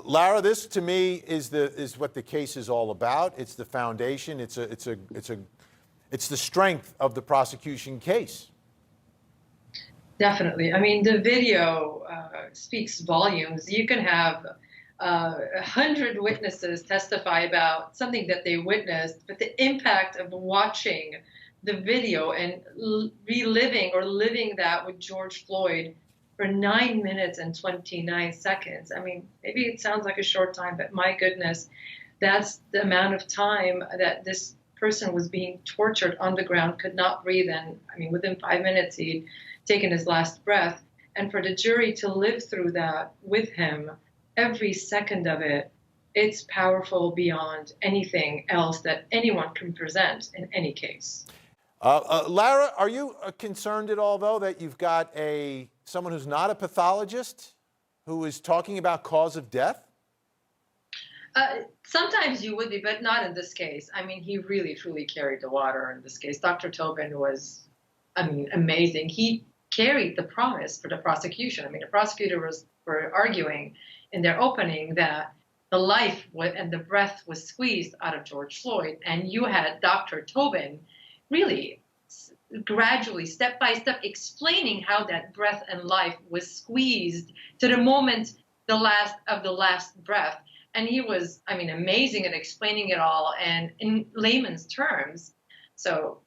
Lara, this to me is what the case is all about. It's the foundation. It's the strength of the prosecution case. Definitely. I mean, the video speaks volumes. You can have 100 witnesses testify about something that they witnessed, but the impact of watching the video and reliving or living that with George Floyd for 9 minutes and 29 seconds. I mean, maybe it sounds like a short time, but my goodness, that's the amount of time that this person was being tortured on the ground, could not breathe. And I mean, within 5 minutes, he'd taken his last breath. And for the jury to live through that with him, every second of it, it's powerful beyond anything else that anyone can present in any case. Lara, are you concerned at all, though, that you've got someone who's not a pathologist who is talking about cause of death? Sometimes you would be, but not in this case. I mean, he really, truly carried the water in this case. Dr. Chauvin was, I mean, amazing. He carried the promise for the prosecution. I mean, the prosecutors were arguing in their opening that the life and the breath was squeezed out of George Floyd, and you had Dr. Chauvin really gradually, step by step, explaining how that breath and life was squeezed to the moment the last breath. And he was, I mean, amazing at explaining it all and in layman's terms. So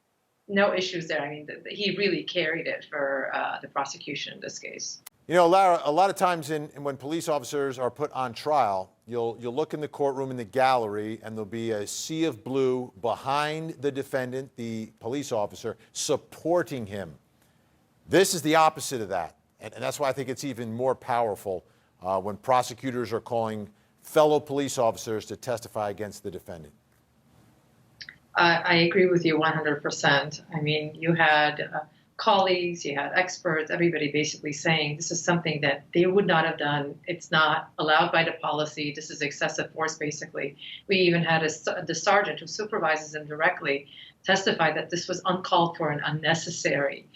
no issues there. I mean, he really carried it for the prosecution in this case. You know, Lara, a lot of times when police officers are put on trial, you'll look in the courtroom in the gallery and there'll be a sea of blue behind the defendant, the police officer, supporting him. This is the opposite of that. And that's why I think it's even more powerful when prosecutors are calling fellow police officers to testify against the defendant. I agree with you 100%. I mean, you had colleagues, you had experts, everybody basically saying this is something that they would not have done. It's not allowed by the policy. This is excessive force, basically. We even had the sergeant who supervises him directly testify that this was uncalled for and unnecessary.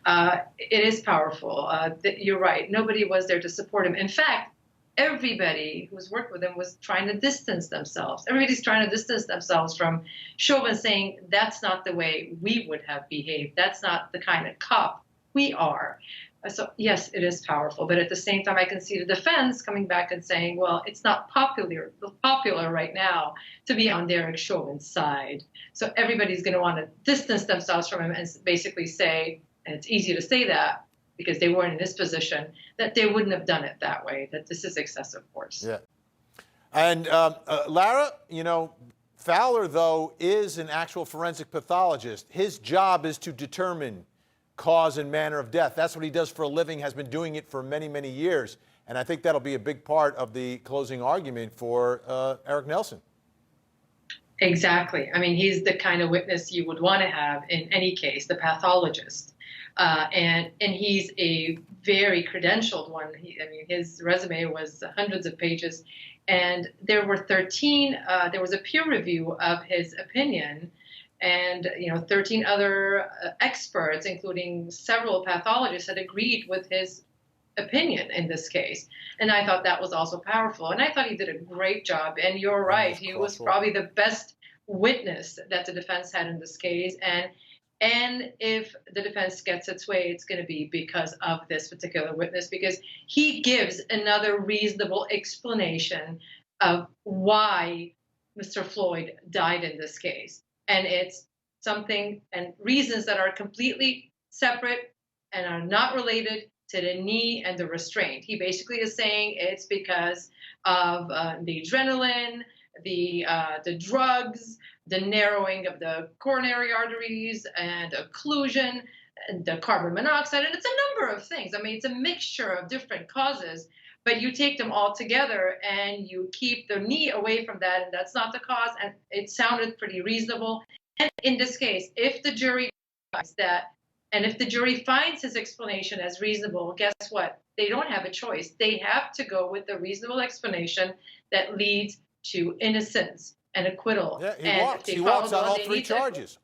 It is powerful. You're right. Nobody was there to support him. In fact, everybody who's worked with him was trying to distance themselves. Everybody's trying to distance themselves from Chauvin, saying that's not the way we would have behaved. That's not the kind of cop we are. So yes, it is powerful. But at the same time, I can see the defense coming back and saying, well, it's not popular right now to be on Derek Chauvin's side. So everybody's going to want to distance themselves from him and basically say, and it's easy to say that, because they weren't in this position, that they wouldn't have done it that way, that this is excessive force. Yeah. And Lara, you know, Fowler, though, is an actual forensic pathologist. His job is to determine cause and manner of death. That's what he does for a living, has been doing it for many, many years. And I think that'll be a big part of the closing argument for Eric Nelson. Exactly. I mean, he's the kind of witness you would want to have in any case, the pathologist. And he's a very credentialed one. I mean, his resume was hundreds of pages, and there were 13. There was a peer review of his opinion, and 13 other experts, including several pathologists, had agreed with his opinion in this case. And I thought that was also powerful. And I thought he did a great job. And you're right, he was probably the best witness that the defense had in this case. And if the defense gets its way, it's going to be because of this particular witness, because he gives another reasonable explanation of why Mr. Floyd died in this case. And it's something and reasons that are completely separate and are not related to the knee and the restraint. He basically is saying it's because of the adrenaline, the drugs, the narrowing of the coronary arteries, and occlusion, and the carbon monoxide, and it's a number of things. I mean, it's a mixture of different causes, but you take them all together and you keep the knee away from that, and that's not the cause, and it sounded pretty reasonable. And in this case, if the jury finds that, and if the jury finds his explanation as reasonable, guess what? They don't have a choice. They have to go with the reasonable explanation that leads to innocence and acquittal. Yeah, he walks on all three charges.